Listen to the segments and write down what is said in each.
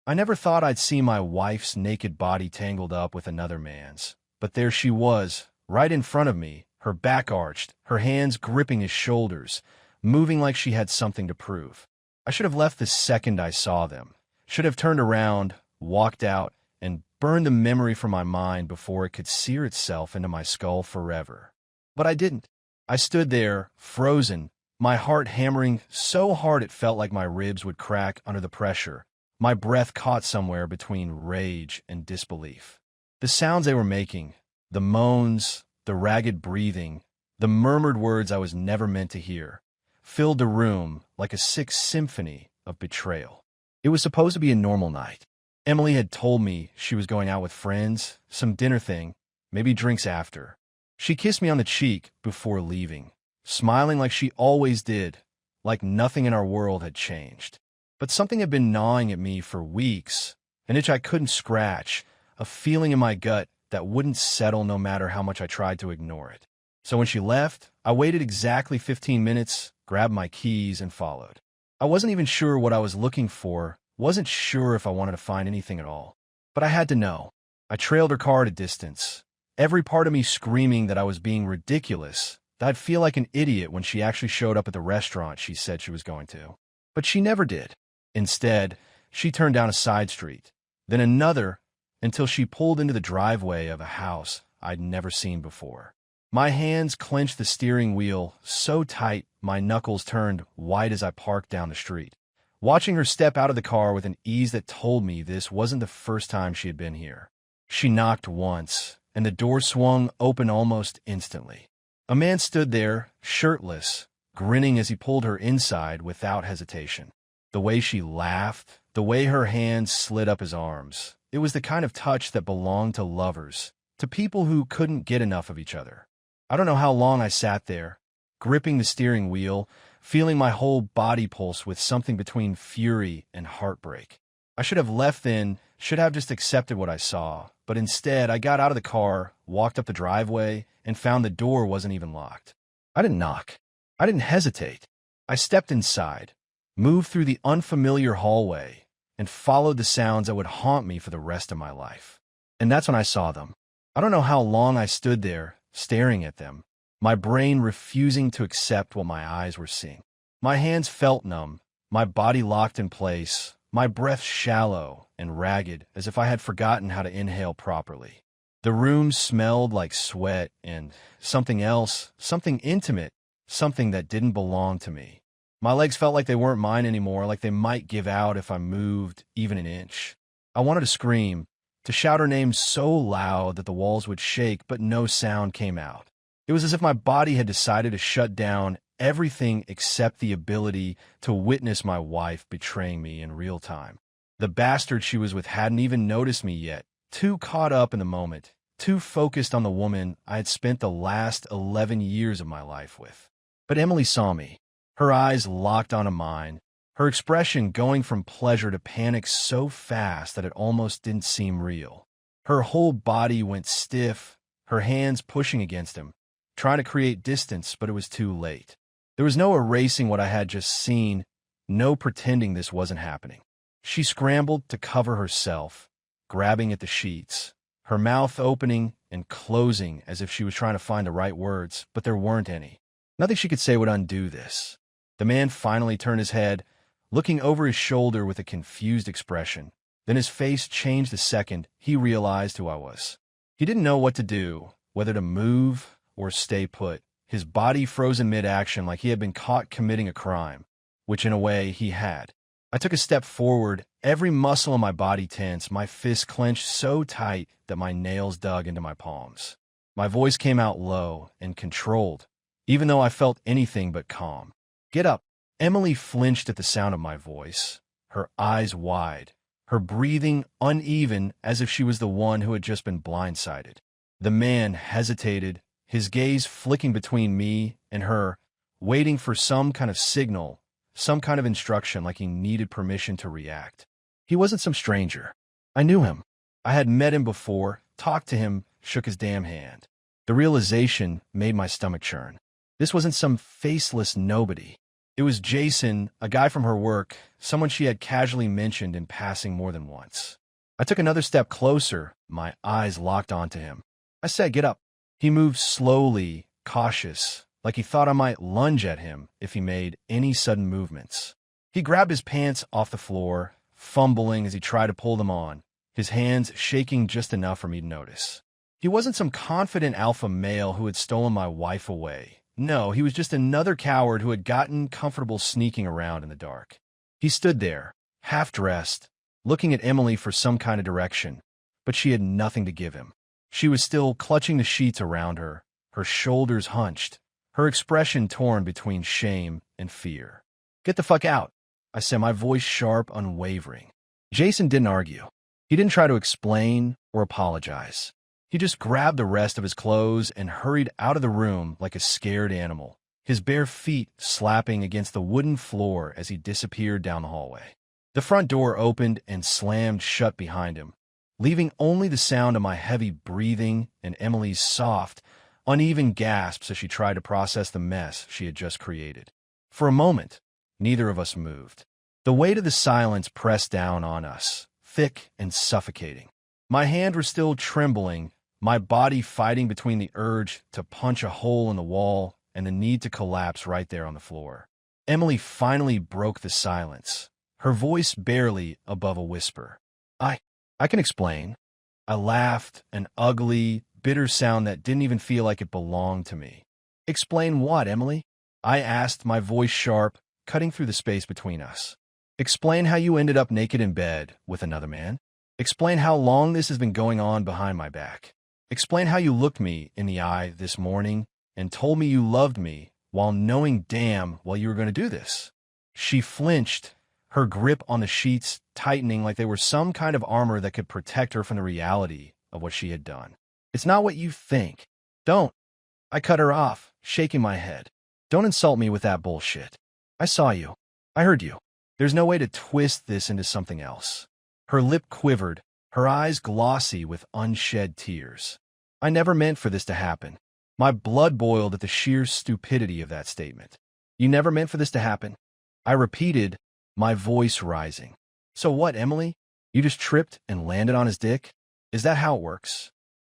I never thought I'd see my wife's naked body tangled up with another man's. But there she was, right in front of me, her back arched, her hands gripping his shoulders, moving like she had something to prove. I should have left the second I saw them. Should have turned around, walked out, and burned the memory from my mind before it could sear itself into my skull forever. But I didn't. I stood there, frozen, my heart hammering so hard it felt like my ribs would crack under the pressure, my breath caught somewhere between rage and disbelief. The sounds they were making, the moans, the ragged breathing, the murmured words I was never meant to hear, filled the room like a sick symphony of betrayal. It was supposed to be a normal night. Emily had told me she was going out with friends, some dinner thing, maybe drinks after. She kissed me on the cheek before leaving, smiling like she always did, like nothing in our world had changed. But something had been gnawing at me for weeks, an itch I couldn't scratch, a feeling in my gut that wouldn't settle no matter how much I tried to ignore it. So when she left, I waited exactly 15 minutes, grabbed my keys, and followed. I wasn't even sure what I was looking for, wasn't sure if I wanted to find anything at all. But I had to know. I trailed her car at a distance, every part of me screaming that I was being ridiculous, that I'd feel like an idiot when she actually showed up at the restaurant she said she was going to. But she never did. Instead, she turned down a side street, then another, until she pulled into the driveway of a house I'd never seen before. My hands clenched the steering wheel so tight my knuckles turned white as I parked down the street, watching her step out of the car with an ease that told me this wasn't the first time she had been here. She knocked once, and the door swung open almost instantly. A man stood there, shirtless, grinning as he pulled her inside without hesitation. The way she laughed, the way her hands slid up his arms, it was the kind of touch that belonged to lovers, to people who couldn't get enough of each other. I don't know how long I sat there, gripping the steering wheel, feeling my whole body pulse with something between fury and heartbreak. I should have left then, should have just accepted what I saw, but instead I got out of the car, walked up the driveway, and found the door wasn't even locked. I didn't knock. I didn't hesitate. I stepped inside, moved through the unfamiliar hallway, and followed the sounds that would haunt me for the rest of my life. And that's when I saw them. I don't know how long I stood there, staring at them, my brain refusing to accept what my eyes were seeing. My hands felt numb, my body locked in place, my breath shallow and ragged as if I had forgotten how to inhale properly. The room smelled like sweat and something else, something intimate, something that didn't belong to me. My legs felt like they weren't mine anymore, like they might give out if I moved even an inch. I wanted to scream, to shout her name so loud that the walls would shake, but no sound came out. It was as if my body had decided to shut down everything except the ability to witness my wife betraying me in real time. The bastard she was with hadn't even noticed me yet, too caught up in the moment, too focused on the woman I had spent the last 11 years of my life with. But Emily saw me, her eyes locked onto mine, her expression going from pleasure to panic so fast that it almost didn't seem real. Her whole body went stiff, her hands pushing against him, trying to create distance, but it was too late. There was no erasing what I had just seen, no pretending this wasn't happening. She scrambled to cover herself, grabbing at the sheets, her mouth opening and closing as if she was trying to find the right words, but there weren't any. Nothing she could say would undo this. The man finally turned his head, looking over his shoulder with a confused expression. Then his face changed the second he realized who I was. He didn't know what to do, whether to move or stay put, his body frozen mid-action like he had been caught committing a crime, which in a way he had. I took a step forward, every muscle in my body tense, my fists clenched so tight that my nails dug into my palms. My voice came out low and controlled, even though I felt anything but calm. "Get up." Emily flinched at the sound of my voice, her eyes wide, her breathing uneven as if she was the one who had just been blindsided. The man hesitated, his gaze flicking between me and her, waiting for some kind of signal, some kind of instruction like he needed permission to react. He wasn't some stranger. I knew him. I had met him before, talked to him, shook his damn hand. The realization made my stomach churn. This wasn't some faceless nobody. It was Jason, a guy from her work, someone she had casually mentioned in passing more than once. I took another step closer, my eyes locked onto him. I said, "Get up." He moved slowly, cautious, like he thought I might lunge at him if he made any sudden movements. He grabbed his pants off the floor, fumbling as he tried to pull them on, his hands shaking just enough for me to notice. He wasn't some confident alpha male who had stolen my wife away. No, he was just another coward who had gotten comfortable sneaking around in the dark. He stood there, half-dressed, looking at Emily for some kind of direction, but she had nothing to give him. She was still clutching the sheets around her, her shoulders hunched, her expression torn between shame and fear. "Get the fuck out," I said, my voice sharp, unwavering. Jason didn't argue. He didn't try to explain or apologize. He just grabbed the rest of his clothes and hurried out of the room like a scared animal, his bare feet slapping against the wooden floor as he disappeared down the hallway. The front door opened and slammed shut behind him, leaving only the sound of my heavy breathing and Emily's soft, uneven gasps as she tried to process the mess she had just created. For a moment, neither of us moved. The weight of the silence pressed down on us, thick and suffocating. My hand was still trembling, my body fighting between the urge to punch a hole in the wall and the need to collapse right there on the floor. Emily finally broke the silence, her voice barely above a whisper. I can explain." I laughed, an ugly, bitter sound that didn't even feel like it belonged to me. "Explain what, Emily?" I asked, my voice sharp, cutting through the space between us. "Explain how you ended up naked in bed with another man. Explain how long this has been going on behind my back. Explain how you looked me in the eye this morning and told me you loved me while knowing damn well you were going to do this." She flinched, her grip on the sheets tightening like they were some kind of armor that could protect her from the reality of what she had done. "It's not what you think. Don't." I cut her off, shaking my head. "Don't insult me with that bullshit. I saw you. I heard you. There's no way to twist this into something else." Her lip quivered, her eyes glossy with unshed tears. "I never meant for this to happen." My blood boiled at the sheer stupidity of that statement. "You never meant for this to happen?" I repeated, my voice rising. "So what, Emily? You just tripped and landed on his dick? Is that how it works?"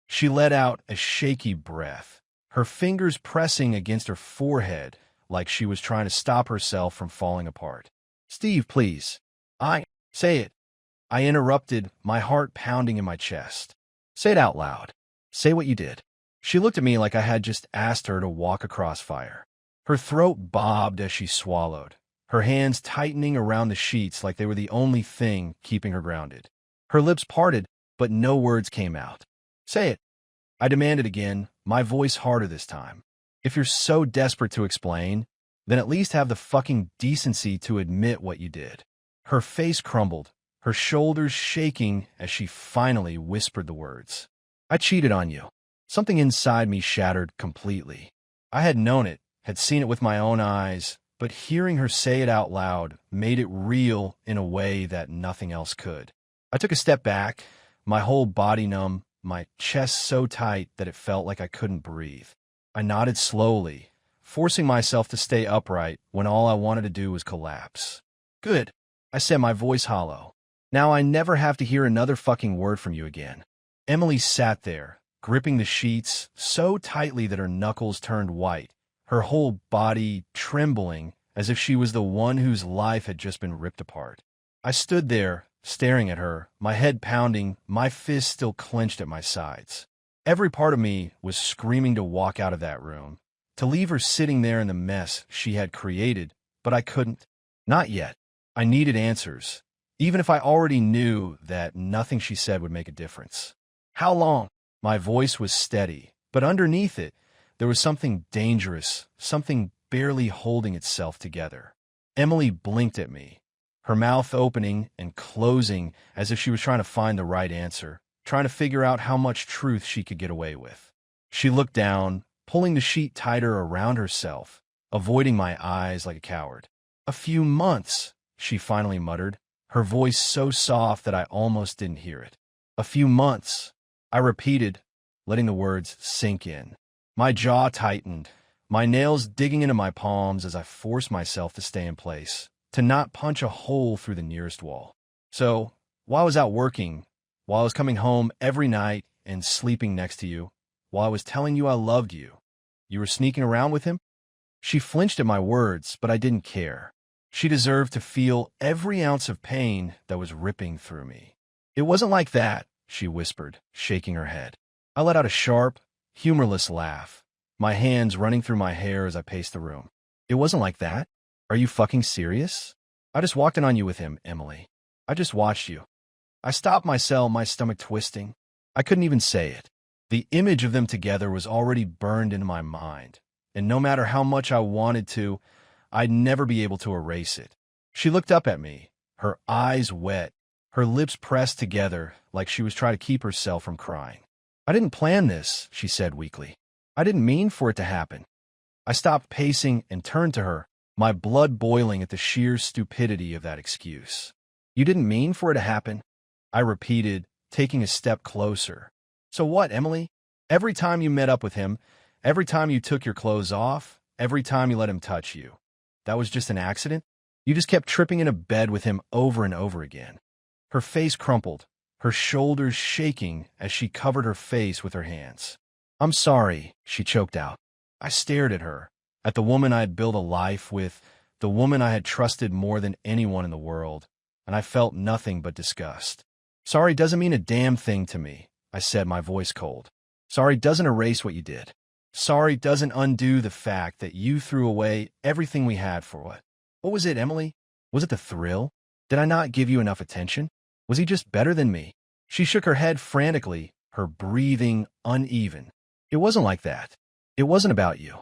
She let out a shaky breath, her fingers pressing against her forehead like she was trying to stop herself from falling apart. "Steve, please." Say it." I interrupted, my heart pounding in my chest. "Say it out loud. Say what you did." She looked at me like I had just asked her to walk across fire. Her throat bobbed as she swallowed, her hands tightening around the sheets like they were the only thing keeping her grounded. Her lips parted, but no words came out. "Say it." I demanded again, my voice harder this time. "If you're so desperate to explain, then at least have the fucking decency to admit what you did." Her face crumbled, her shoulders shaking as she finally whispered the words. "I cheated on you." Something inside me shattered completely. I had known it, had seen it with my own eyes, but hearing her say it out loud made it real in a way that nothing else could. I took a step back, my whole body numb, my chest so tight that it felt like I couldn't breathe. I nodded slowly, forcing myself to stay upright when all I wanted to do was collapse. "Good," I said, my voice hollow. "Now I never have to hear another fucking word from you again." Emily sat there, gripping the sheets so tightly that her knuckles turned white, her whole body trembling as if she was the one whose life had just been ripped apart. I stood there, staring at her, my head pounding, my fists still clenched at my sides. Every part of me was screaming to walk out of that room, to leave her sitting there in the mess she had created, but I couldn't. Not yet. I needed answers, even if I already knew that nothing she said would make a difference. "How long?" My voice was steady, but underneath it, there was something dangerous, something barely holding itself together. Emily blinked at me, her mouth opening and closing as if she was trying to find the right answer, trying to figure out how much truth she could get away with. She looked down, pulling the sheet tighter around herself, avoiding my eyes like a coward. "A few months," she finally muttered, her voice so soft that I almost didn't hear it. "A few months," I repeated, letting the words sink in. My jaw tightened, my nails digging into my palms as I forced myself to stay in place, to not punch a hole through the nearest wall. So, while I was out working, while I was coming home every night and sleeping next to you, while I was telling you I loved you, you were sneaking around with him? She flinched at my words, but I didn't care. She deserved to feel every ounce of pain that was ripping through me. It wasn't like that, she whispered, shaking her head. I let out a sharp, humorless laugh, my hands running through my hair as I paced the room. It wasn't like that? Are you fucking serious? I just walked in on you with him, Emily. I just watched you. I stopped myself, my stomach twisting. I couldn't even say it. The image of them together was already burned into my mind, and no matter how much I wanted to, I'd never be able to erase it. She looked up at me, her eyes wet, her lips pressed together like she was trying to keep herself from crying. I didn't plan this, she said weakly. I didn't mean for it to happen. I stopped pacing and turned to her, my blood boiling at the sheer stupidity of that excuse. You didn't mean for it to happen? I repeated, taking a step closer. So what, Emily? Every time you met up with him, every time you took your clothes off, every time you let him touch you, that was just an accident? You just kept tripping into bed with him over and over again. Her face crumpled, her shoulders shaking as she covered her face with her hands. I'm sorry, she choked out. I stared at her, at the woman I had built a life with, the woman I had trusted more than anyone in the world, and I felt nothing but disgust. Sorry doesn't mean a damn thing to me, I said, my voice cold. Sorry doesn't erase what you did. Sorry doesn't undo the fact that you threw away everything we had for what? What was it, Emily? Was it the thrill? Did I not give you enough attention? Was he just better than me? She shook her head frantically, her breathing uneven. It wasn't like that. It wasn't about you.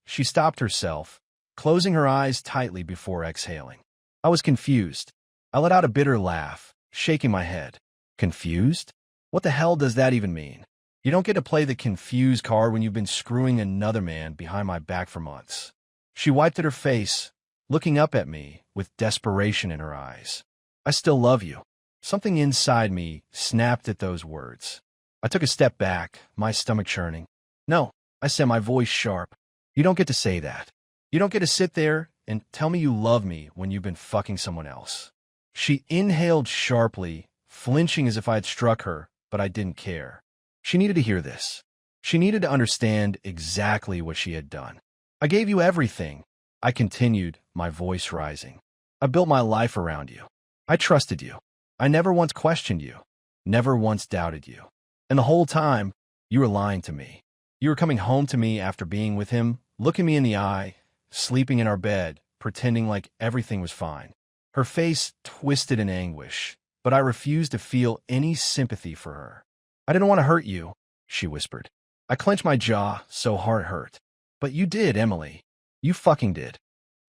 She stopped herself, closing her eyes tightly before exhaling. I was confused. I let out a bitter laugh, shaking my head. Confused? What the hell does that even mean? You don't get to play the confused card when you've been screwing another man behind my back for months. She wiped at her face, looking up at me with desperation in her eyes. I still love you. Something inside me snapped at those words. I took a step back, my stomach churning. No, I said, my voice sharp. You don't get to say that. You don't get to sit there and tell me you love me when you've been fucking someone else. She inhaled sharply, flinching as if I had struck her, but I didn't care. She needed to hear this. She needed to understand exactly what she had done. I gave you everything, I continued, my voice rising. I built my life around you. I trusted you. I never once questioned you, never once doubted you. And the whole time, you were lying to me. You were coming home to me after being with him, looking me in the eye, sleeping in our bed, pretending like everything was fine. Her face twisted in anguish, but I refused to feel any sympathy for her. I didn't want to hurt you, she whispered. I clenched my jaw so hard it hurt. But you did, Emily. You fucking did.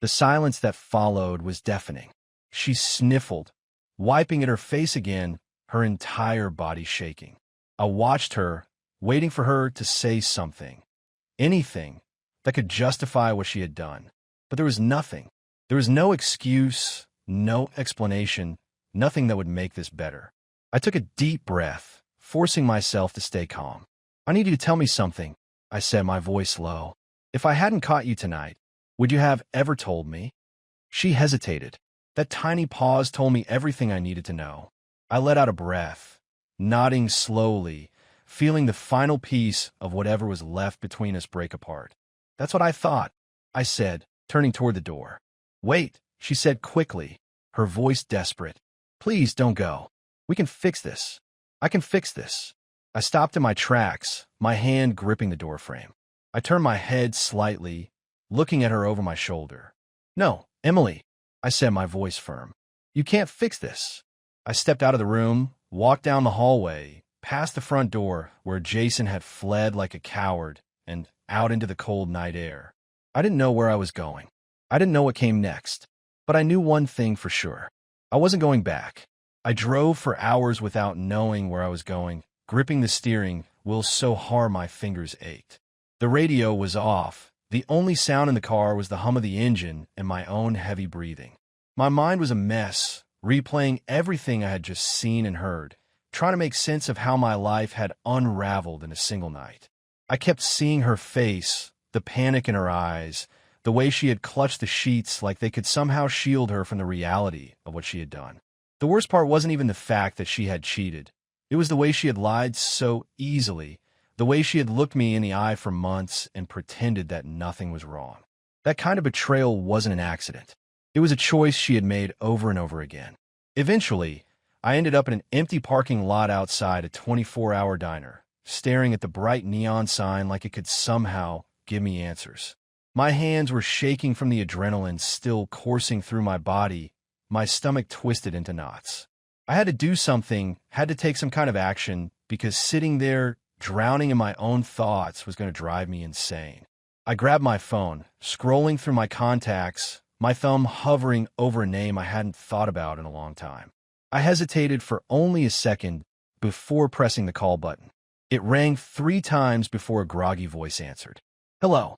The silence that followed was deafening. She sniffled, wiping at her face again, her entire body shaking. I watched her, waiting for her to say something, anything that could justify what she had done. But there was nothing. There was no excuse, no explanation, nothing that would make this better. I took a deep breath, forcing myself to stay calm. I need you to tell me something, I said, my voice low. If I hadn't caught you tonight, would you have ever told me? She hesitated. That tiny pause told me everything I needed to know. I let out a breath, nodding slowly, feeling the final piece of whatever was left between us break apart. That's what I thought, I said, turning toward the door. Wait, she said quickly, her voice desperate. Please don't go. We can fix this. I can fix this. I stopped in my tracks, my hand gripping the doorframe. I turned my head slightly, looking at her over my shoulder. No, Emily, I said, my voice firm. You can't fix this. I stepped out of the room, walked down the hallway, past the front door where Jason had fled like a coward, and out into the cold night air. I didn't know where I was going. I didn't know what came next, but I knew one thing for sure. I wasn't going back. I drove for hours without knowing where I was going, gripping the steering wheel so hard my fingers ached. The radio was off. The only sound in the car was the hum of the engine and my own heavy breathing. My mind was a mess, replaying everything I had just seen and heard, trying to make sense of how my life had unraveled in a single night. I kept seeing her face, the panic in her eyes, the way she had clutched the sheets like they could somehow shield her from the reality of what she had done. The worst part wasn't even the fact that she had cheated. It was the way she had lied so easily, the way she had looked me in the eye for months and pretended that nothing was wrong. That kind of betrayal wasn't an accident. It was a choice she had made over and over again. Eventually, I ended up in an empty parking lot outside a 24-hour diner, staring at the bright neon sign like it could somehow give me answers. My hands were shaking from the adrenaline still coursing through my body, my stomach twisted into knots. I had to do something, had to take some kind of action, because sitting there, drowning in my own thoughts, was going to drive me insane. I grabbed my phone, scrolling through my contacts, my thumb hovering over a name I hadn't thought about in a long time. I hesitated for only a second before pressing the call button. It rang 3 times before a groggy voice answered. "Hello,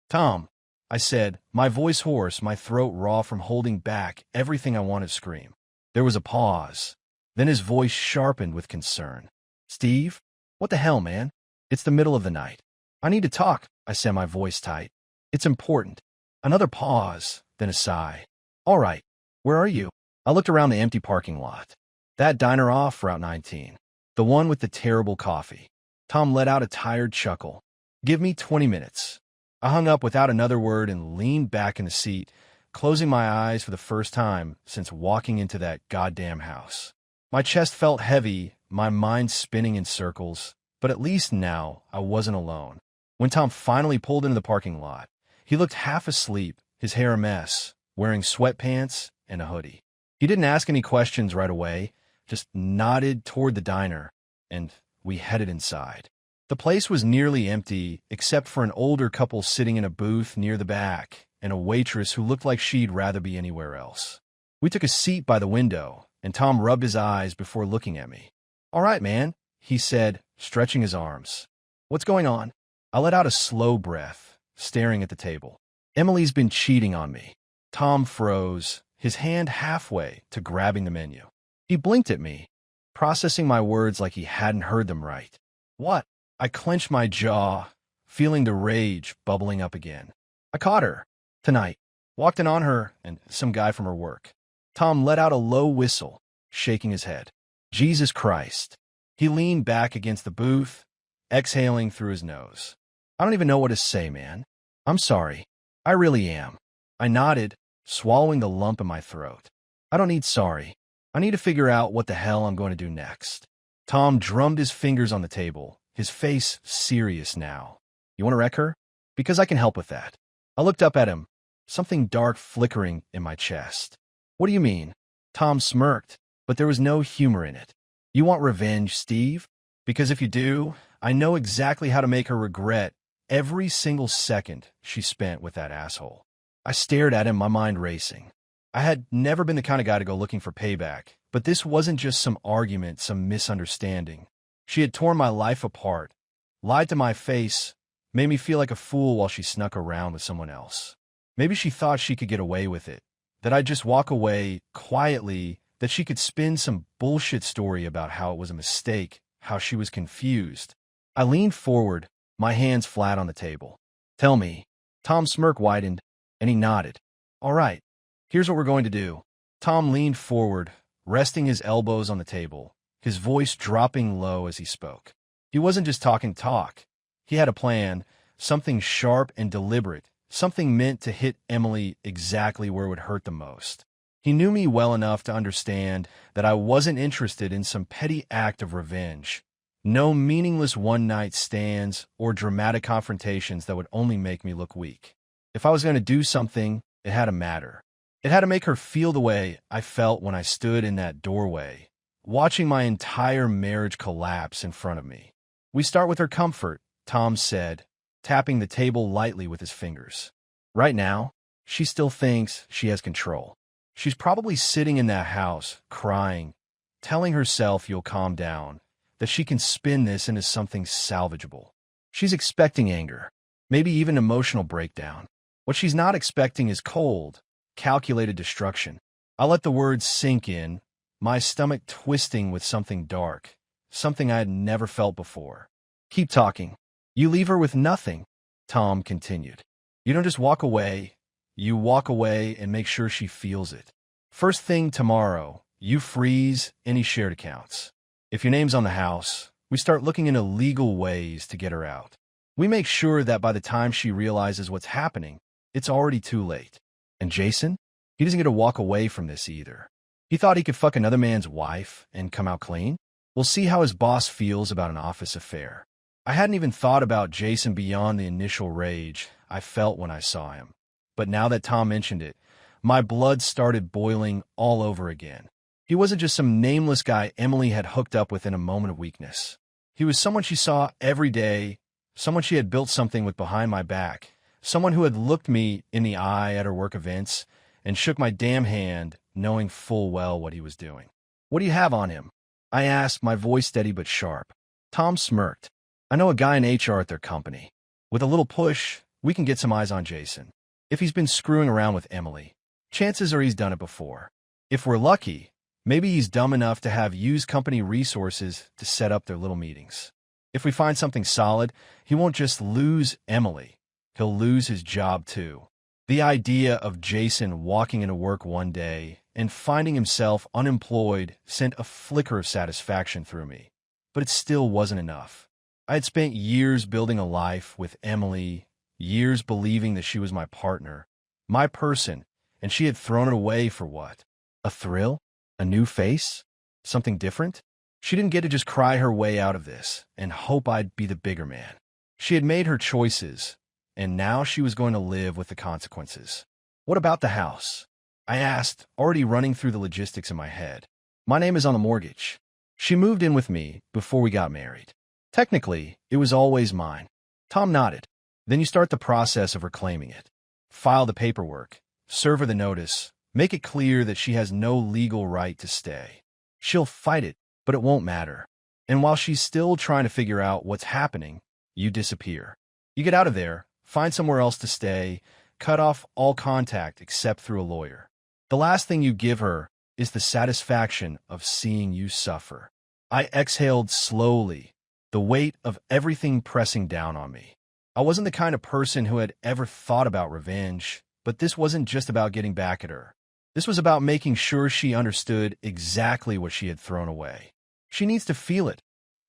Tom," I said, my voice hoarse, my throat raw from holding back everything I wanted to scream. There was a pause. Then his voice sharpened with concern. "Steve? What the hell, man? It's the middle of the night. I need to talk," I said, my voice tight. "It's important." Another pause, then a sigh. "All right, where are you?" I looked around the empty parking lot. That diner off Route 19. The one with the terrible coffee. Tom let out a tired chuckle. "Give me 20 minutes. I hung up without another word and leaned back in the seat, closing my eyes for the first time since walking into that goddamn house. My chest felt heavy, my mind spinning in circles, but at least now I wasn't alone. When Tom finally pulled into the parking lot, he looked half asleep, his hair a mess, wearing sweatpants and a hoodie. He didn't ask any questions right away, just nodded toward the diner, and we headed inside. The place was nearly empty, except for an older couple sitting in a booth near the back, and a waitress who looked like she'd rather be anywhere else. We took a seat by the window, and Tom rubbed his eyes before looking at me. "All right, man," he said, stretching his arms. "What's going on?" I let out a slow breath, staring at the table. "Emily's been cheating on me." Tom froze, his hand halfway to grabbing the menu. He blinked at me, processing my words like he hadn't heard them right. "What?" I clenched my jaw, feeling the rage bubbling up again. "I caught her. Tonight. Walked in on her and some guy from her work." Tom let out a low whistle, shaking his head. "Jesus Christ." He leaned back against the booth, exhaling through his nose. "I don't even know what to say, man. I'm sorry. I really am." I nodded, swallowing the lump in my throat. "I don't need sorry. I need to figure out what the hell I'm going to do next." Tom drummed his fingers on the table, his face serious now. "You want to wreck her? Because I can help with that." I looked up at him, something dark flickering in my chest. "What do you mean?" Tom smirked, but there was no humor in it. "You want revenge, Steve? Because if you do, I know exactly how to make her regret every single second she spent with that asshole." I stared at him, my mind racing. I had never been the kind of guy to go looking for payback, but this wasn't just some argument, some misunderstanding. She had torn my life apart, lied to my face, made me feel like a fool while she snuck around with someone else. Maybe she thought she could get away with it, that I'd just walk away quietly, that she could spin some bullshit story about how it was a mistake, how she was confused. I leaned forward, my hands flat on the table. "Tell me." Tom's smirk widened, and he nodded. "All right, here's what we're going to do." Tom leaned forward, resting his elbows on the table, his voice dropping low as he spoke. He wasn't just talking talk. He had a plan, something sharp and deliberate, something meant to hit Emily exactly where it would hurt the most. He knew me well enough to understand that I wasn't interested in some petty act of revenge. No meaningless one-night stands or dramatic confrontations that would only make me look weak. If I was going to do something, it had to matter. It had to make her feel the way I felt when I stood in that doorway, watching my entire marriage collapse in front of me. "We start with her comfort," Tom said, tapping the table lightly with his fingers. "Right now, she still thinks she has control. She's probably sitting in that house, crying, telling herself you'll calm down, that she can spin this into something salvageable. She's expecting anger, maybe even emotional breakdown. What she's not expecting is cold, calculated destruction." I let the words sink in, my stomach twisting with something dark, something I had never felt before. "Keep talking. You leave her with nothing." Tom continued. You don't just walk away, you walk away and make sure she feels it. First thing tomorrow, you freeze any shared accounts. If your name's on the house, we start looking into legal ways to get her out. We make sure that by the time she realizes what's happening, it's already too late. And Jason? He doesn't get to walk away from this either. He thought he could fuck another man's wife and come out clean? We'll see how his boss feels about an office affair. I hadn't even thought about Jason beyond the initial rage I felt when I saw him. But now that Tom mentioned it, my blood started boiling all over again. He wasn't just some nameless guy Emily had hooked up with in a moment of weakness. He was someone she saw every day, someone she had built something with behind my back, someone who had looked me in the eye at her work events and shook my damn hand, knowing full well what he was doing. What do you have on him? I asked, my voice steady but sharp. Tom smirked. I know a guy in HR at their company. With a little push, we can get some eyes on Jason. If he's been screwing around with Emily, chances are he's done it before. If we're lucky, maybe he's dumb enough to have used company resources to set up their little meetings. If we find something solid, he won't just lose Emily. He'll lose his job too. The idea of Jason walking into work one day and finding himself unemployed sent a flicker of satisfaction through me. But it still wasn't enough. I had spent years building a life with Emily, years believing that she was my partner, my person, and she had thrown it away for what? A thrill? A new face? Something different? She didn't get to just cry her way out of this and hope I'd be the bigger man. She had made her choices, and now she was going to live with the consequences. What about the house? I asked, already running through the logistics in my head. My name is on the mortgage. She moved in with me before we got married. Technically, it was always mine. Tom nodded. Then you start the process of reclaiming it. File the paperwork, serve her the notice, make it clear that she has no legal right to stay. She'll fight it, but it won't matter. And while she's still trying to figure out what's happening, you disappear. You get out of there, find somewhere else to stay, cut off all contact except through a lawyer. The last thing you give her is the satisfaction of seeing you suffer. I exhaled slowly, the weight of everything pressing down on me. I wasn't the kind of person who had ever thought about revenge, but this wasn't just about getting back at her. This was about making sure she understood exactly what she had thrown away. She needs to feel it,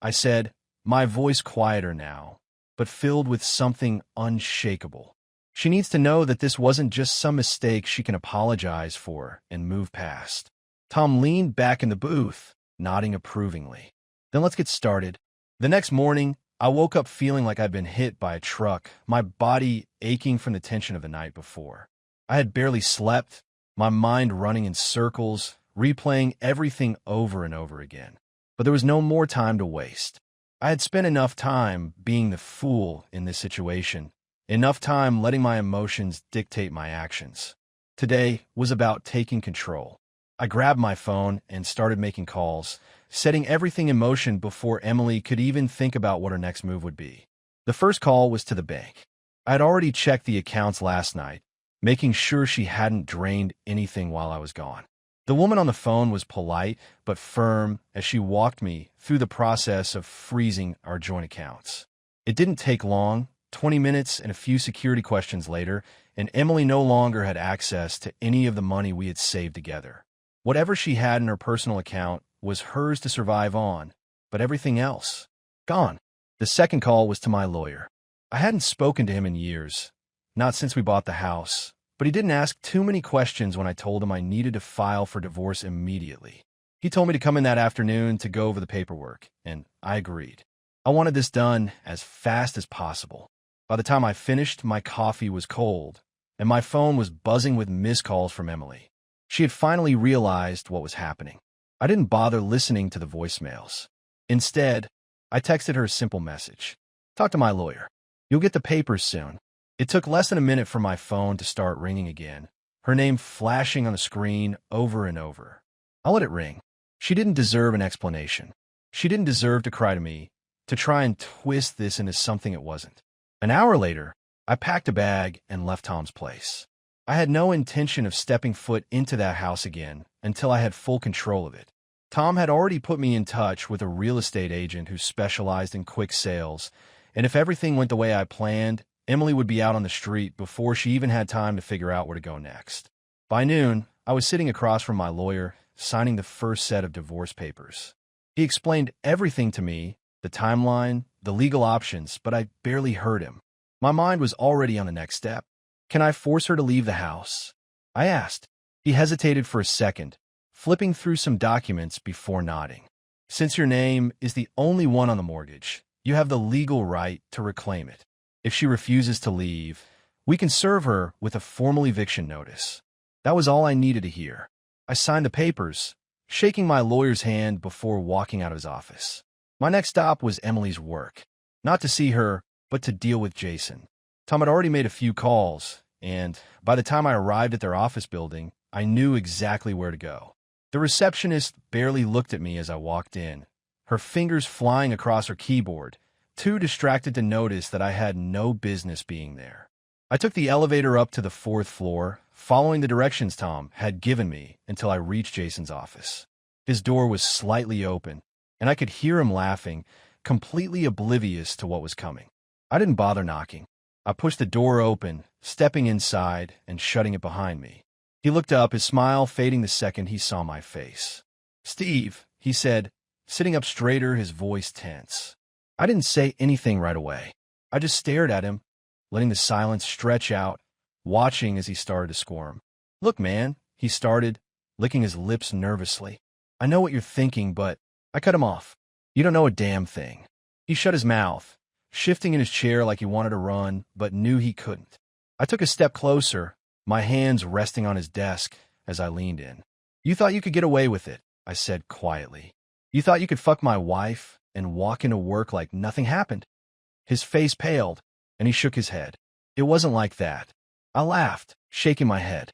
I said, my voice quieter now, but filled with something unshakable. She needs to know that this wasn't just some mistake she can apologize for and move past. Tom leaned back in the booth, nodding approvingly. Then let's get started. The next morning, I woke up feeling like I'd been hit by a truck, my body aching from the tension of the night before. I had barely slept, my mind running in circles, replaying everything over and over again. But there was no more time to waste. I had spent enough time being the fool in this situation, enough time letting my emotions dictate my actions. Today was about taking control. I grabbed my phone and started making calls, setting everything in motion before Emily could even think about what her next move would be. The first call was to the bank. I had already checked the accounts last night, making sure she hadn't drained anything while I was gone. The woman on the phone was polite but firm as she walked me through the process of freezing our joint accounts. It didn't take long, 20 minutes and a few security questions later, and Emily no longer had access to any of the money we had saved together. Whatever she had in her personal account was hers to survive on, but everything else, gone. The second call was to my lawyer. I hadn't spoken to him in years, not since we bought the house, but he didn't ask too many questions when I told him I needed to file for divorce immediately. He told me to come in that afternoon to go over the paperwork, and I agreed. I wanted this done as fast as possible. By the time I finished, my coffee was cold, and my phone was buzzing with missed calls from Emily. She had finally realized what was happening. I didn't bother listening to the voicemails. Instead, I texted her a simple message. Talk to my lawyer. You'll get the papers soon. It took less than a minute for my phone to start ringing again, her name flashing on the screen over and over. I let it ring. She didn't deserve an explanation. She didn't deserve to cry to me, to try and twist this into something it wasn't. An hour later, I packed a bag and left Tom's place. I had no intention of stepping foot into that house again until I had full control of it. Tom had already put me in touch with a real estate agent who specialized in quick sales, and if everything went the way I planned, Emily would be out on the street before she even had time to figure out where to go next. By noon, I was sitting across from my lawyer, signing the first set of divorce papers. He explained everything to me, the timeline, the legal options, but I barely heard him. My mind was already on the next step. Can I force her to leave the house? I asked. He hesitated for a second, flipping through some documents before nodding. Since your name is the only one on the mortgage, you have the legal right to reclaim it. If she refuses to leave, we can serve her with a formal eviction notice. That was all I needed to hear. I signed the papers, shaking my lawyer's hand before walking out of his office. My next stop was Emily's work. Not to see her, but to deal with Jason. Tom had already made a few calls, and by the time I arrived at their office building, I knew exactly where to go. The receptionist barely looked at me as I walked in, her fingers flying across her keyboard, too distracted to notice that I had no business being there. I took the elevator up to the 4th floor, following the directions Tom had given me until I reached Jason's office. His door was slightly open, and I could hear him laughing, completely oblivious to what was coming. I didn't bother knocking. I pushed the door open, stepping inside and shutting it behind me. He looked up, his smile fading the second he saw my face. "Steve," he said, sitting up straighter, his voice tense. I didn't say anything right away. I just stared at him, letting the silence stretch out, watching as he started to squirm. "Look, man," he started, licking his lips nervously. "I know what you're thinking, but—" I cut him off. "You don't know a damn thing." He shut his mouth, shifting in his chair like he wanted to run, but knew he couldn't. I took a step closer, my hands resting on his desk as I leaned in. "You thought you could get away with it," I said quietly. "You thought you could fuck my wife and walk into work like nothing happened." His face paled, and he shook his head. "It wasn't like that." I laughed, shaking my head.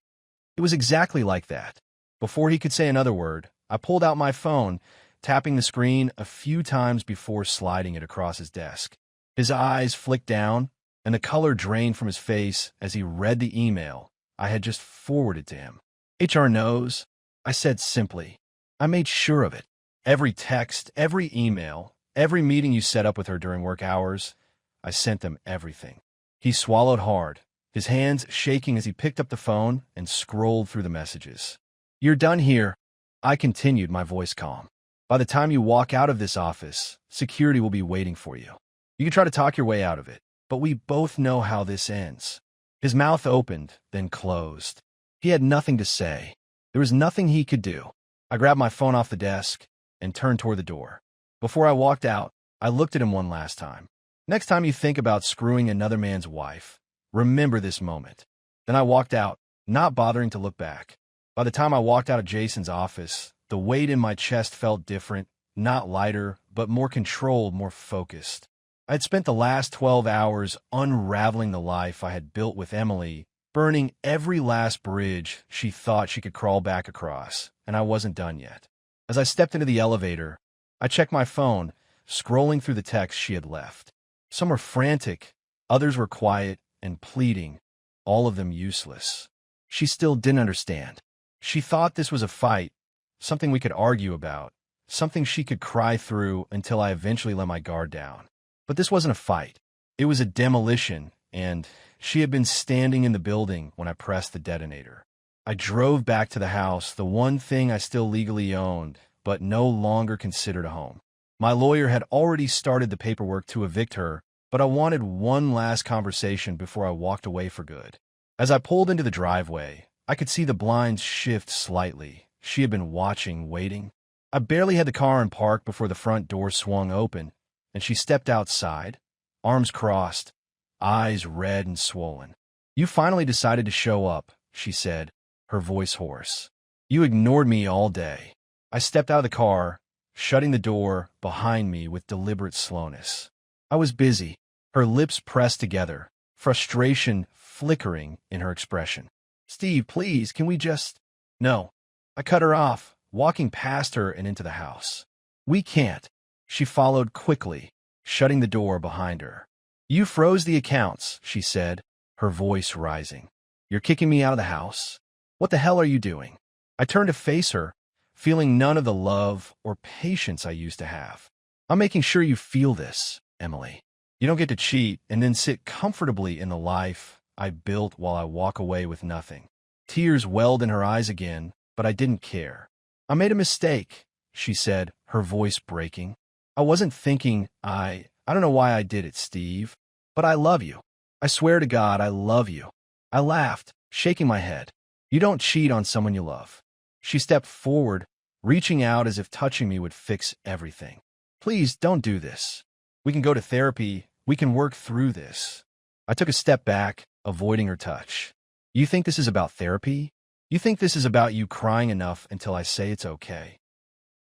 "It was exactly like that." Before he could say another word, I pulled out my phone, tapping the screen a few times before sliding it across his desk. His eyes flicked down, and the color drained from his face as he read the email I had just forwarded to him. "HR knows," I said simply. "I made sure of it. Every text, every email, every meeting you set up with her during work hours, I sent them everything." He swallowed hard, his hands shaking as he picked up the phone and scrolled through the messages. "You're done here," I continued, my voice calm. "By the time you walk out of this office, security will be waiting for you. You can try to talk your way out of it, but we both know how this ends." His mouth opened, then closed. He had nothing to say. There was nothing he could do. I grabbed my phone off the desk and turned toward the door. Before I walked out, I looked at him one last time. "Next time you think about screwing another man's wife, remember this moment." Then I walked out, not bothering to look back. By the time I walked out of Jason's office, the weight in my chest felt different, not lighter, but more controlled, more focused. I had spent the last 12 hours unraveling the life I had built with Emily, burning every last bridge she thought she could crawl back across, and I wasn't done yet. As I stepped into the elevator, I checked my phone, scrolling through the texts she had left. Some were frantic, others were quiet and pleading, all of them useless. She still didn't understand. She thought this was a fight, something we could argue about, something she could cry through until I eventually let my guard down. But this wasn't a fight. It was a demolition, and she had been standing in the building when I pressed the detonator. I drove back to the house, the one thing I still legally owned, but no longer considered a home. My lawyer had already started the paperwork to evict her, but I wanted one last conversation before I walked away for good. As I pulled into the driveway, I could see the blinds shift slightly. She had been watching, waiting. I barely had the car in park before the front door swung open, and she stepped outside, arms crossed, eyes red and swollen. "You finally decided to show up," she said, her voice hoarse. "You ignored me all day." I stepped out of the car, shutting the door behind me with deliberate slowness. I was busy, her lips pressed together, frustration flickering in her expression. "Steve, please, can we just—" "No." I cut her off, walking past her and into the house. "We can't." She followed quickly, shutting the door behind her. "You froze the accounts," she said, her voice rising. "You're kicking me out of the house? What the hell are you doing?" I turned to face her, feeling none of the love or patience I used to have. "I'm making sure you feel this, Emily." You don't get to cheat and then sit comfortably in the life I built while I walk away with nothing. Tears welled in her eyes again, but I didn't care. I made a mistake, she said, her voice breaking. I wasn't thinking I don't know why I did it, Steve, but I love you. I swear to God, I love you. I laughed, shaking my head. You don't cheat on someone you love. She stepped forward, reaching out as if touching me would fix everything. Please don't do this. We can go to therapy. We can work through this. I took a step back, avoiding her touch. You think this is about therapy? You think this is about you crying enough until I say it's okay?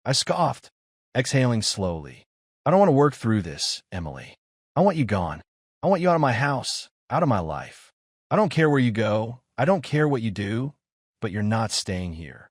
I scoffed, exhaling slowly. I don't want to work through this, Emily. I want you gone. I want you out of my house, out of my life. I don't care where you go. I don't care what you do, but you're not staying here.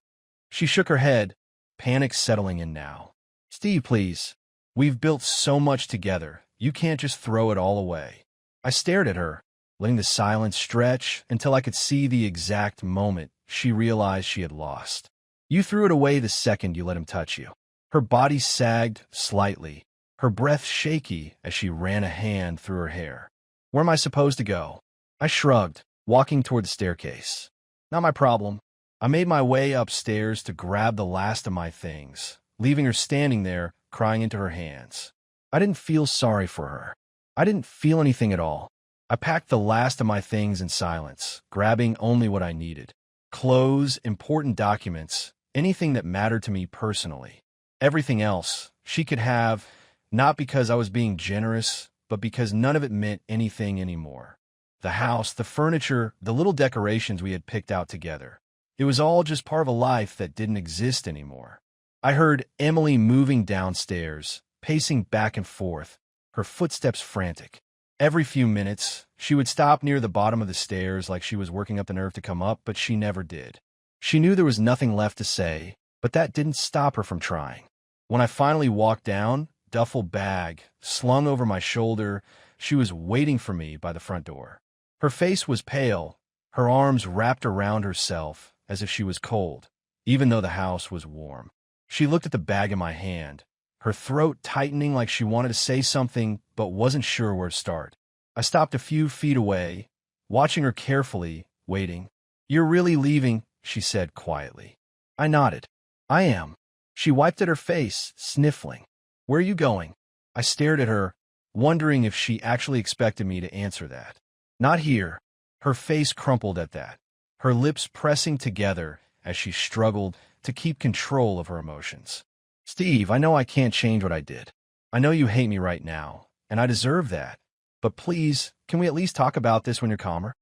She shook her head, panic settling in now. Steve, please. We've built so much together. You can't just throw it all away. I stared at her, letting the silence stretch until I could see the exact moment she realized she had lost. You threw it away the second you let him touch you. Her body sagged slightly, her breath shaky as she ran a hand through her hair. Where am I supposed to go? I shrugged, walking toward the staircase. Not my problem. I made my way upstairs to grab the last of my things, leaving her standing there, crying into her hands. I didn't feel sorry for her. I didn't feel anything at all. I packed the last of my things in silence, grabbing only what I needed. Clothes, important documents, anything that mattered to me personally. Everything else she could have, not because I was being generous, but because none of it meant anything anymore. The house, the furniture, the little decorations we had picked out together. It was all just part of a life that didn't exist anymore. I heard Emily moving downstairs, pacing back and forth, her footsteps frantic. Every few minutes, she would stop near the bottom of the stairs like she was working up the nerve to come up, but she never did. She knew there was nothing left to say, but that didn't stop her from trying. When I finally walked down, duffel bag slung over my shoulder, she was waiting for me by the front door. Her face was pale, her arms wrapped around herself as if she was cold, even though the house was warm. She looked at the bag in my hand, her throat tightening like she wanted to say something but wasn't sure where to start. I stopped a few feet away, watching her carefully, waiting. You're really leaving, she said quietly. I nodded. I am. She wiped at her face, sniffling. Where are you going? I stared at her, wondering if she actually expected me to answer that. Not here. Her face crumpled at that, her lips pressing together as she struggled to keep control of her emotions. Steve, I know I can't change what I did. I know you hate me right now, and I deserve that. But please, can we at least talk about this when you're calmer?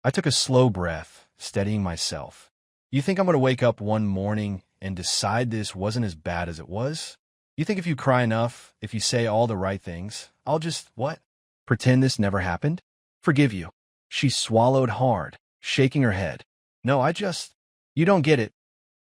I took a slow breath, steadying myself. You think I'm going to wake up one morning and decide this wasn't as bad as it was? You think if you cry enough, if you say all the right things, I'll just, what? Pretend this never happened? Forgive you. She swallowed hard, shaking her head. No, you don't get it.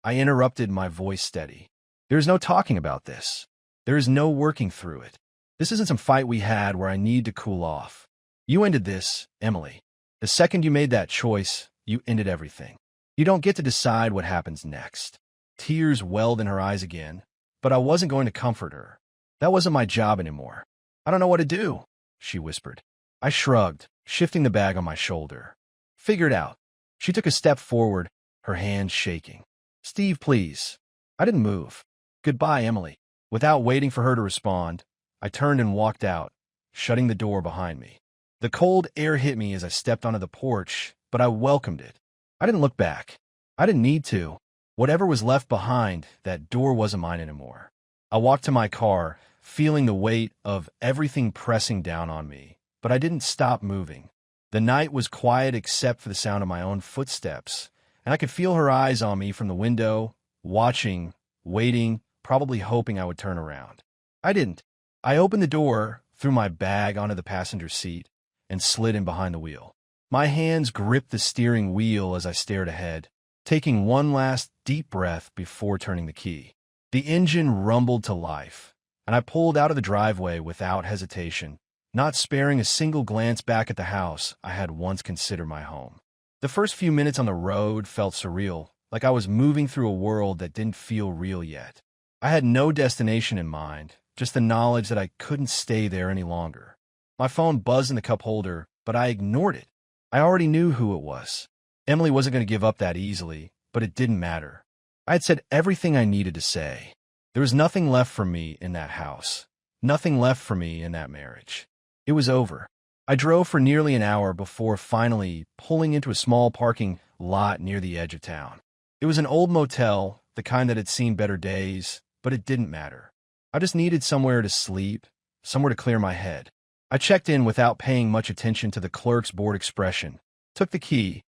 I interrupted, my voice steady. There is no talking about this. There is no working through it. This isn't some fight we had where I need to cool off. You ended this, Emily. The second you made that choice, you ended everything. You don't get to decide what happens next. Tears welled in her eyes again, but I wasn't going to comfort her. That wasn't my job anymore. I don't know what to do, she whispered. I shrugged, shifting the bag on my shoulder. Figure it out. She took a step forward, her hands shaking. Steve, please. I didn't move. Goodbye, Emily. Without waiting for her to respond, I turned and walked out, shutting the door behind me. The cold air hit me as I stepped onto the porch, but I welcomed it. I didn't look back. I didn't need to. Whatever was left behind, that door wasn't mine anymore. I walked to my car, feeling the weight of everything pressing down on me, but I didn't stop moving. The night was quiet except for the sound of my own footsteps, and I could feel her eyes on me from the window, watching, waiting, probably hoping I would turn around. I didn't. I opened the door, threw my bag onto the passenger seat, and slid in behind the wheel. My hands gripped the steering wheel as I stared ahead, taking one last deep breath before turning the key. The engine rumbled to life, and I pulled out of the driveway without hesitation, not sparing a single glance back at the house I had once considered my home. The first few minutes on the road felt surreal, like I was moving through a world that didn't feel real yet. I had no destination in mind, just the knowledge that I couldn't stay there any longer. My phone buzzed in the cup holder, but I ignored it. I already knew who it was. Emily wasn't going to give up that easily, but it didn't matter. I had said everything I needed to say. There was nothing left for me in that house. Nothing left for me in that marriage. It was over. I drove for nearly an hour before finally pulling into a small parking lot near the edge of town. It was an old motel, the kind that had seen better days, but it didn't matter. I just needed somewhere to sleep, somewhere to clear my head. I checked in without paying much attention to the clerk's bored expression, took the key,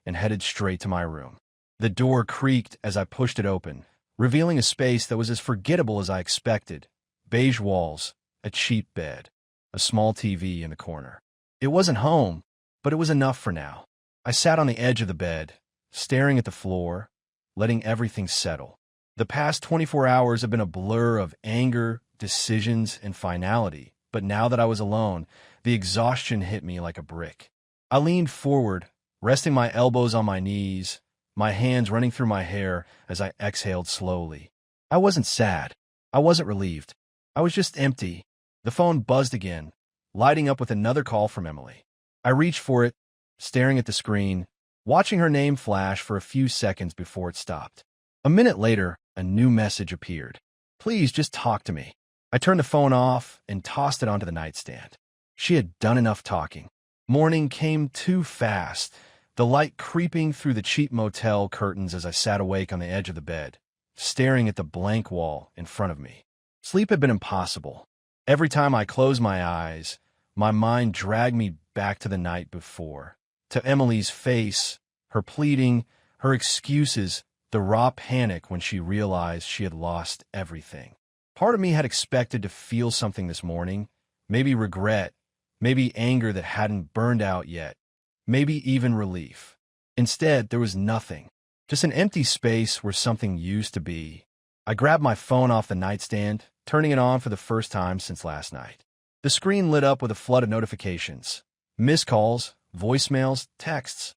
and headed straight to my room. The door creaked as I pushed it open, revealing a space that was as forgettable as I expected. Beige walls, a cheap bed, a small TV in the corner. It wasn't home, but it was enough for now. I sat on the edge of the bed, staring at the floor, letting everything settle. The past 24 hours have been a blur of anger, decisions, and finality, but now that I was alone, the exhaustion hit me like a brick. I leaned forward, resting my elbows on my knees, my hands running through my hair as I exhaled slowly. I wasn't sad. I wasn't relieved. I was just empty. The phone buzzed again, lighting up with another call from Emily. I reached for it, staring at the screen, watching her name flash for a few seconds before it stopped. A minute later, a new message appeared. "Please just talk to me." I turned the phone off and tossed it onto the nightstand. She had done enough talking. Morning came too fast, the light creeping through the cheap motel curtains as I sat awake on the edge of the bed, staring at the blank wall in front of me. Sleep had been impossible. Every time I closed my eyes, my mind dragged me back to the night before, to Emily's face, her pleading, her excuses, the raw panic when she realized she had lost everything. Part of me had expected to feel something this morning, maybe regret, maybe anger that hadn't burned out yet, maybe even relief. Instead, there was nothing, just an empty space where something used to be. I grabbed my phone off the nightstand, turning it on for the first time since last night. The screen lit up with a flood of notifications, missed calls, voicemails, texts,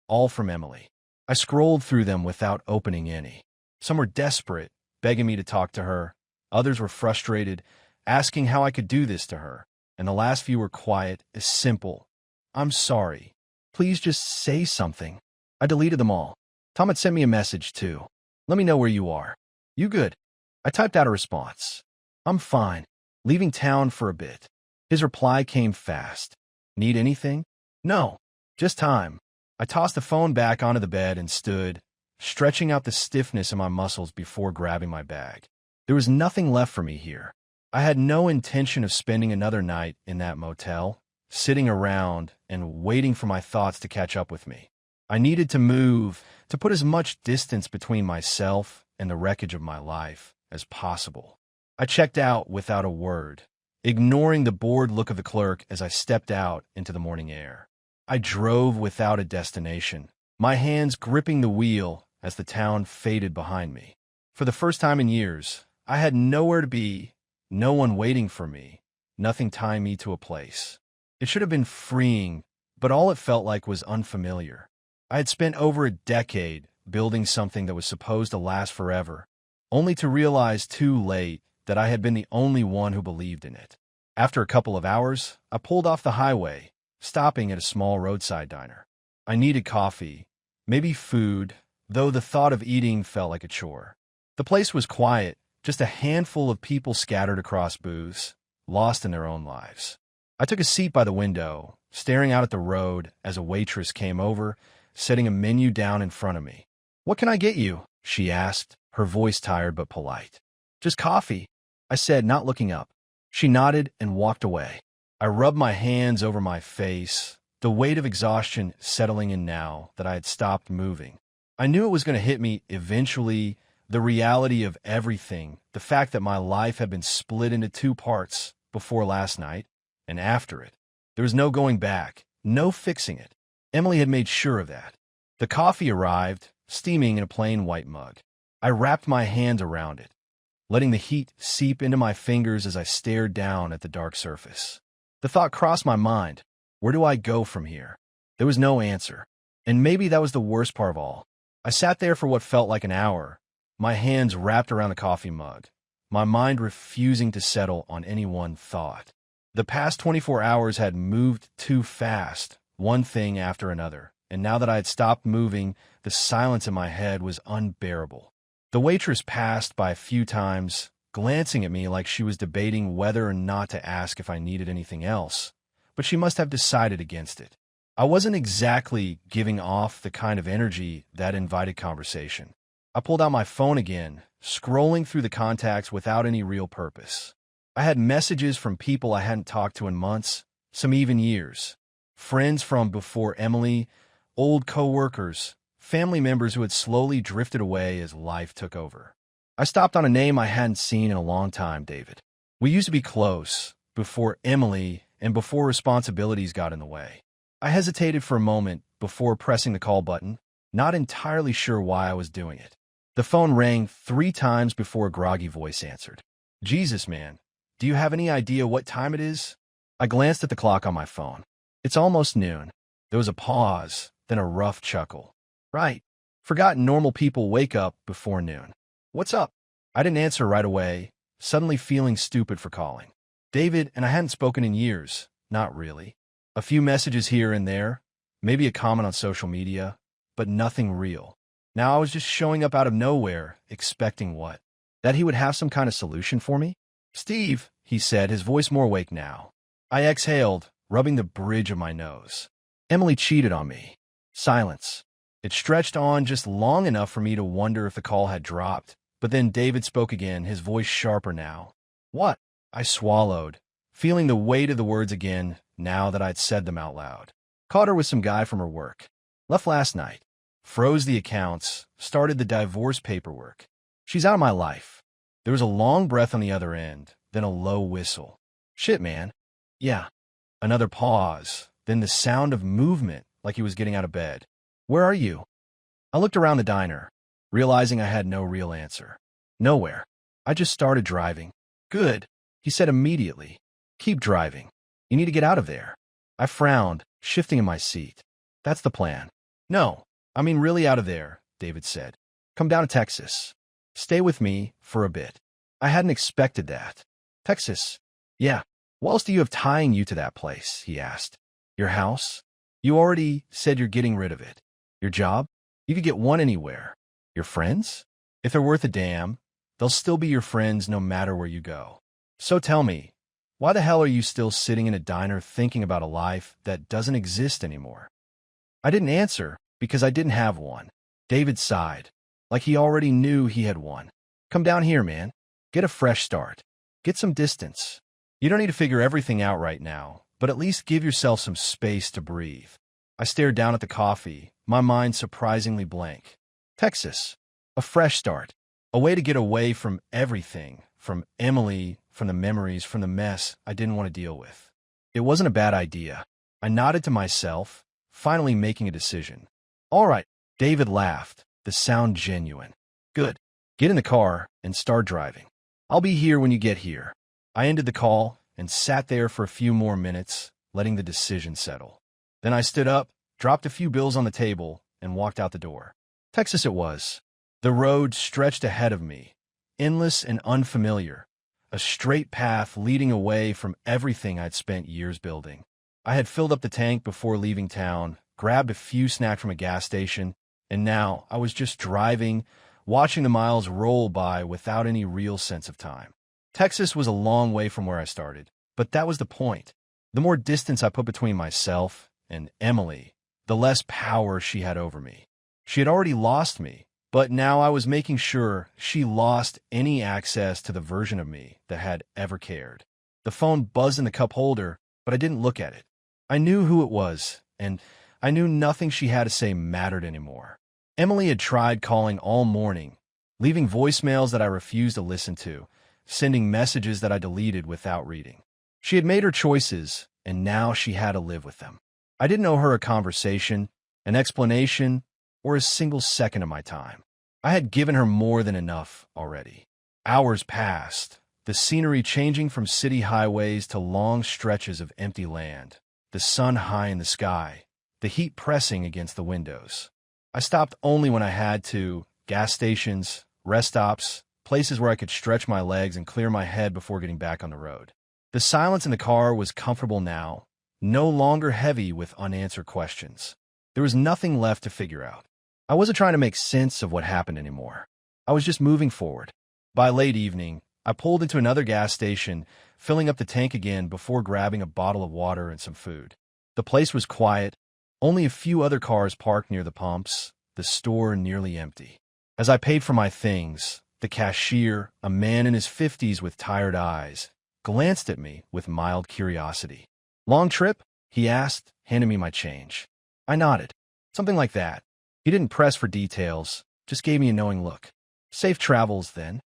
all from Emily. I scrolled through them without opening any. Some were desperate, begging me to talk to her. Others were frustrated, asking how I could do this to her. And the last few were quiet, as simple. "I'm sorry. Please just say something." I deleted them all. Tom had sent me a message, too. "Let me know where you are." "You good?" I typed out a response. "I'm fine. Leaving town for a bit." His reply came fast. "Need anything?" "No. Just time." I tossed the phone back onto the bed and stood, stretching out the stiffness in my muscles before grabbing my bag. There was nothing left for me here. I had no intention of spending another night in that motel, sitting around and waiting for my thoughts to catch up with me. I needed to move, to put as much distance between myself and the wreckage of my life as possible. I checked out without a word, ignoring the bored look of the clerk as I stepped out into the morning air. I drove without a destination, my hands gripping the wheel as the town faded behind me. For the first time in years, I had nowhere to be, no one waiting for me, nothing tying me to a place. It should have been freeing, but all it felt like was unfamiliar. I had spent over a decade building something that was supposed to last forever, only to realize too late that I had been the only one who believed in it. After a couple of hours, I pulled off the highway, stopping at a small roadside diner. I needed coffee, maybe food, though the thought of eating felt like a chore. The place was quiet, just a handful of people scattered across booths, lost in their own lives. I took a seat by the window, staring out at the road as a waitress came over, setting a menu down in front of me. "What can I get you?" she asked, her voice tired but polite. "Just coffee," I said, not looking up. She nodded and walked away. I rubbed my hands over my face, the weight of exhaustion settling in now that I had stopped moving. I knew it was going to hit me eventually, the reality of everything, the fact that my life had been split into two parts before last night and after it. There was no going back, no fixing it. Emily had made sure of that. The coffee arrived, steaming in a plain white mug. I wrapped my hand around it, letting the heat seep into my fingers as I stared down at the dark surface. The thought crossed my mind, where do I go from here? There was no answer, and maybe that was the worst part of all. I sat there for what felt like an hour, my hands wrapped around the coffee mug, my mind refusing to settle on any one thought. The past 24 hours had moved too fast, one thing after another, and now that I had stopped moving, the silence in my head was unbearable. The waitress passed by a few times, glancing at me like she was debating whether or not to ask if I needed anything else, but she must have decided against it. I wasn't exactly giving off the kind of energy that invited conversation. I pulled out my phone again, scrolling through the contacts without any real purpose. I had messages from people I hadn't talked to in months, some even years. Friends from before Emily, old coworkers, family members who had slowly drifted away as life took over. I stopped on a name I hadn't seen in a long time, David. We used to be close, before Emily and before responsibilities got in the way. I hesitated for a moment before pressing the call button, not entirely sure why I was doing it. The phone rang 3 times before a groggy voice answered. Jesus, man, do you have any idea what time it is? I glanced at the clock on my phone. It's almost noon. There was a pause, then a rough chuckle. Right. Forgot normal people wake up before noon. What's up? I didn't answer right away, suddenly feeling stupid for calling. David and I hadn't spoken in years. Not really. A few messages here and there, maybe a comment on social media, but nothing real. Now I was just showing up out of nowhere, expecting what? That he would have some kind of solution for me? Steve, he said, his voice more awake now. I exhaled, rubbing the bridge of my nose. Emily cheated on me. Silence. It stretched on just long enough for me to wonder if the call had dropped, but then David spoke again, his voice sharper now. What? I swallowed, feeling the weight of the words again now that I'd said them out loud. Caught her with some guy from her work. Left last night. Froze the accounts, started the divorce paperwork. She's out of my life. There was a long breath on the other end, then a low whistle. Shit, man. Yeah. Another pause, then the sound of movement like he was getting out of bed. Where are you? I looked around the diner, realizing I had no real answer. Nowhere. I just started driving. Good, he said immediately. Keep driving. You need to get out of there. I frowned, shifting in my seat. That's the plan. No, I mean really out of there, David said. Come down to Texas. Stay with me for a bit. I hadn't expected that. Texas? Yeah. What else do you have tying you to that place? He asked. Your house? You already said you're getting rid of it. Your job? You could get one anywhere. Your friends? If they're worth a damn, they'll still be your friends no matter where you go. So tell me, why the hell are you still sitting in a diner thinking about a life that doesn't exist anymore? I didn't answer because I didn't have one. David sighed, like he already knew he had one. Come down here, man. Get a fresh start. Get some distance. You don't need to figure everything out right now, but at least give yourself some space to breathe. I stared down at the coffee, my mind surprisingly blank. Texas. A fresh start. A way to get away from everything, from Emily, from the memories, from the mess I didn't want to deal with. It wasn't a bad idea. I nodded to myself, finally making a decision. All right, David laughed, the sound genuine. Good. Get in the car and start driving. I'll be here when you get here. I ended the call and sat there for a few more minutes, letting the decision settle. Then I stood up, dropped a few bills on the table, and walked out the door. Texas it was. The road stretched ahead of me, endless and unfamiliar, a straight path leading away from everything I'd spent years building. I had filled up the tank before leaving town, grabbed a few snacks from a gas station, and now I was just driving, watching the miles roll by without any real sense of time. Texas was a long way from where I started, but that was the point. The more distance I put between myself and Emily, the less power she had over me. She had already lost me, but now I was making sure she lost any access to the version of me that had ever cared. The phone buzzed in the cup holder, but I didn't look at it. I knew who it was, and I knew nothing she had to say mattered anymore. Emily had tried calling all morning, leaving voicemails that I refused to listen to, sending messages that I deleted without reading. She had made her choices, and now she had to live with them. I didn't owe her a conversation, an explanation, or a single second of my time. I had given her more than enough already. Hours passed, the scenery changing from city highways to long stretches of empty land, the sun high in the sky, the heat pressing against the windows. I stopped only when I had to, gas stations, rest stops, places where I could stretch my legs and clear my head before getting back on the road. The silence in the car was comfortable now, no longer heavy with unanswered questions. There was nothing left to figure out. I wasn't trying to make sense of what happened anymore. I was just moving forward. By late evening, I pulled into another gas station, filling up the tank again before grabbing a bottle of water and some food. The place was quiet, only a few other cars parked near the pumps, the store nearly empty. As I paid for my things, the cashier, a man in his 50s with tired eyes, glanced at me with mild curiosity. "Long trip?" he asked, handing me my change. I nodded. Something like that. He didn't press for details, just gave me a knowing look. "Safe travels, then."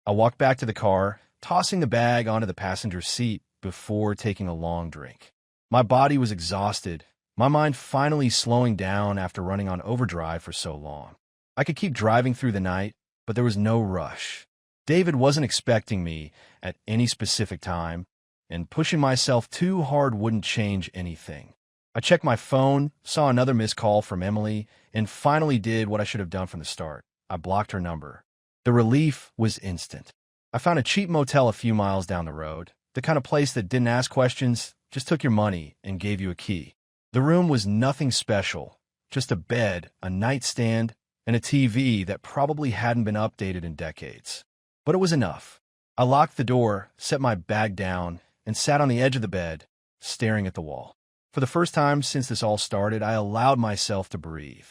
I walked back to the car, tossing the bag onto the passenger seat before taking a long drink. My body was exhausted, my mind finally slowing down after running on overdrive for so long. I could keep driving through the night, but there was no rush. David wasn't expecting me at any specific time, and pushing myself too hard wouldn't change anything. I checked my phone, saw another missed call from Emily, and finally did what I should have done from the start. I blocked her number. The relief was instant. I found a cheap motel a few miles down the road, the kind of place that didn't ask questions, just took your money and gave you a key. The room was nothing special, just a bed, a nightstand, and a TV that probably hadn't been updated in decades. But it was enough. I locked the door, set my bag down, and sat on the edge of the bed, staring at the wall. For the first time since this all started, I allowed myself to breathe.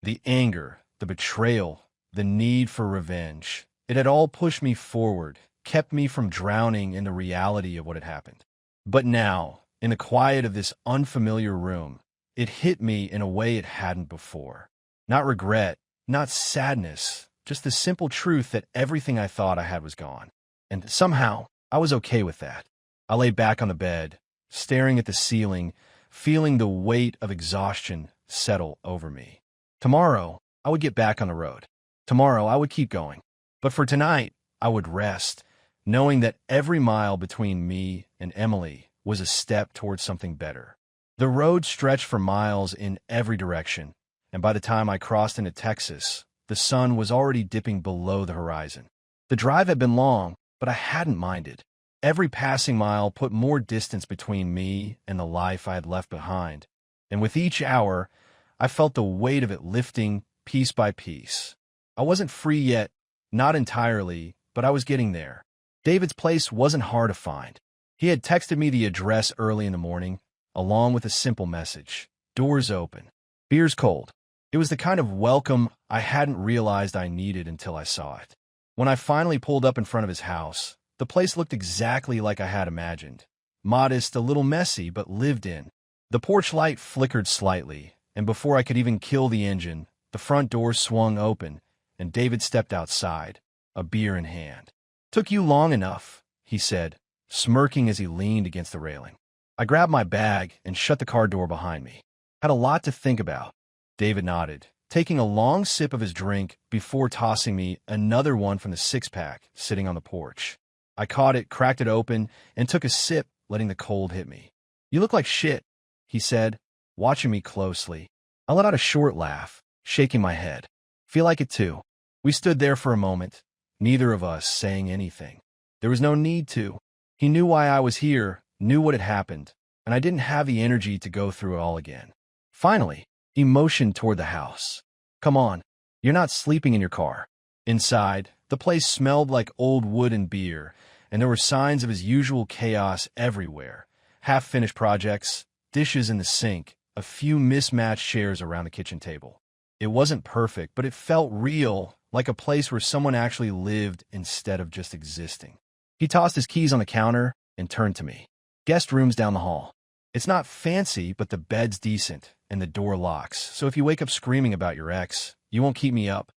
The anger, the betrayal, the need for revenge, it had all pushed me forward, kept me from drowning in the reality of what had happened. But now, in the quiet of this unfamiliar room, it hit me in a way it hadn't before. Not regret, not sadness, just the simple truth that everything I thought I had was gone. And somehow, I was okay with that. I lay back on the bed, staring at the ceiling, feeling the weight of exhaustion settle over me. Tomorrow, I would get back on the road. Tomorrow, I would keep going. But for tonight, I would rest, knowing that every mile between me and Emily was a step towards something better. The road stretched for miles in every direction, and by the time I crossed into Texas, the sun was already dipping below the horizon. The drive had been long, but I hadn't minded. Every passing mile put more distance between me and the life I had left behind, and with each hour, I felt the weight of it lifting piece by piece. I wasn't free yet, not entirely, but I was getting there. David's place wasn't hard to find. He had texted me the address early in the morning, along with a simple message: "Doors open. Beer's cold." It was the kind of welcome I hadn't realized I needed until I saw it. When I finally pulled up in front of his house, the place looked exactly like I had imagined. Modest, a little messy, but lived in. The porch light flickered slightly, and before I could even kill the engine, the front door swung open, and David stepped outside, a beer in hand. "Took you long enough," he said, smirking as he leaned against the railing. I grabbed my bag and shut the car door behind me. Had a lot to think about. David nodded, taking a long sip of his drink before tossing me another one from the six-pack sitting on the porch. I caught it, cracked it open, and took a sip, letting the cold hit me. "You look like shit," he said, watching me closely. I let out a short laugh, shaking my head. "Feel like it too." We stood there for a moment, neither of us saying anything. There was no need to. He knew why I was here, knew what had happened, and I didn't have the energy to go through it all again. Finally, he motioned toward the house. "Come on, you're not sleeping in your car." Inside, the place smelled like old wood and beer, and there were signs of his usual chaos everywhere. Half-finished projects, dishes in the sink, a few mismatched chairs around the kitchen table. It wasn't perfect, but it felt real, like a place where someone actually lived instead of just existing. He tossed his keys on the counter and turned to me. "Guest room's down the hall. It's not fancy, but the bed's decent, and the door locks, so if you wake up screaming about your ex, you won't keep me up."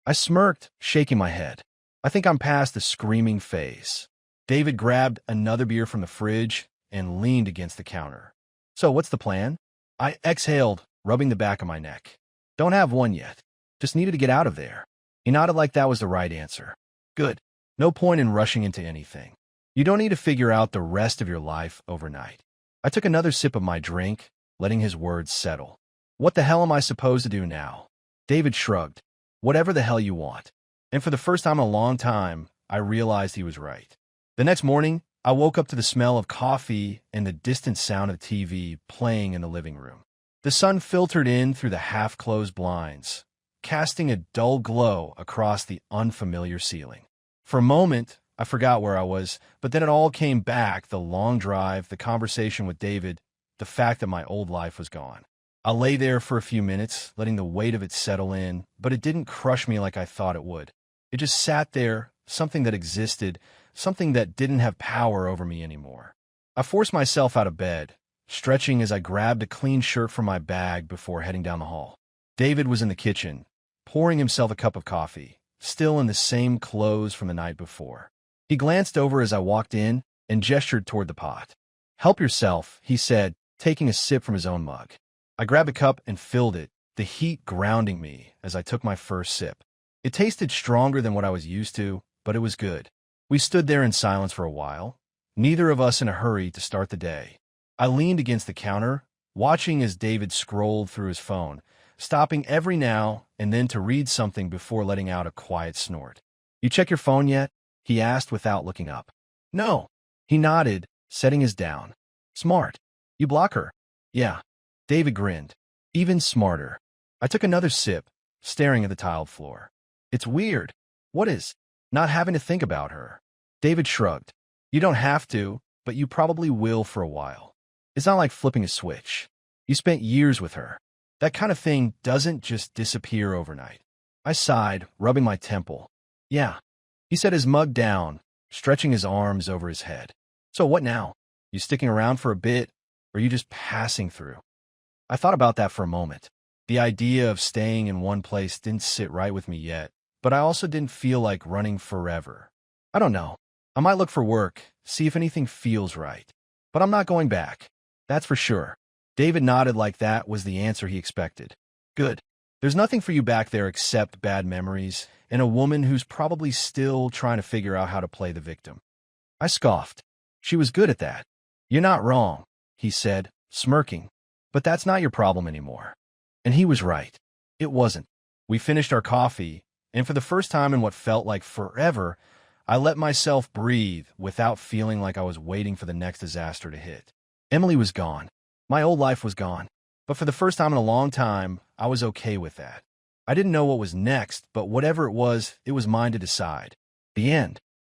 I smirked, shaking my head. I think I'm past the screaming phase. David grabbed another beer from the fridge and leaned against the counter. "So what's the plan?" I exhaled, rubbing the back of my neck. "Don't have one yet. Just needed to get out of there." He nodded like that was the right answer. "Good. No point in rushing into anything. You don't need to figure out the rest of your life overnight." I took another sip of my drink, letting his words settle. "What the hell am I supposed to do now?" David shrugged. "Whatever the hell you want." And for the first time in a long time, I realized he was right. The next morning, I woke up to the smell of coffee and the distant sound of TV playing in the living room. The sun filtered in through the half-closed blinds, casting a dull glow across the unfamiliar ceiling. For a moment, I forgot where I was, but then it all came back: the long drive, the conversation with David, the fact that my old life was gone. I lay there for a few minutes, letting the weight of it settle in, but it didn't crush me like I thought it would. It just sat there, something that existed, something that didn't have power over me anymore. I forced myself out of bed, stretching as I grabbed a clean shirt from my bag before heading down the hall. David was in the kitchen, pouring himself a cup of coffee, still in the same clothes from the night before. He glanced over as I walked in and gestured toward the pot. "Help yourself," he said, taking a sip from his own mug. I grabbed a cup and filled it, the heat grounding me as I took my first sip. It tasted stronger than what I was used to, but it was good. We stood there in silence for a while, neither of us in a hurry to start the day. I leaned against the counter, watching as David scrolled through his phone, stopping every now and then to read something before letting out a quiet snort. "You check your phone yet?" he asked without looking up. "No." He nodded, setting his down. "Smart. You block her?" "Yeah." David grinned. "Even smarter." I took another sip, staring at the tiled floor. "It's weird." "What is?" "Not having to think about her." David shrugged. "You don't have to, but you probably will for a while. It's not like flipping a switch. You spent years with her. That kind of thing doesn't just disappear overnight." I sighed, rubbing my temple. "Yeah." He set his mug down, stretching his arms over his head. "So what now? You sticking around for a bit, or are you just passing through?" I thought about that for a moment. The idea of staying in one place didn't sit right with me yet, but I also didn't feel like running forever. I don't know. I might look for work, see if anything feels right. But I'm not going back. That's for sure. David nodded like that was the answer he expected. "Good. There's nothing for you back there except bad memories and a woman who's probably still trying to figure out how to play the victim." I scoffed. "She was good at that." "You're not wrong," he said, smirking. "But that's not your problem anymore." And he was right. It wasn't. We finished our coffee, and for the first time in what felt like forever, I let myself breathe without feeling like I was waiting for the next disaster to hit. Emily was gone. My old life was gone. But for the first time in a long time, I was okay with that. I didn't know what was next, but whatever it was mine to decide. The end.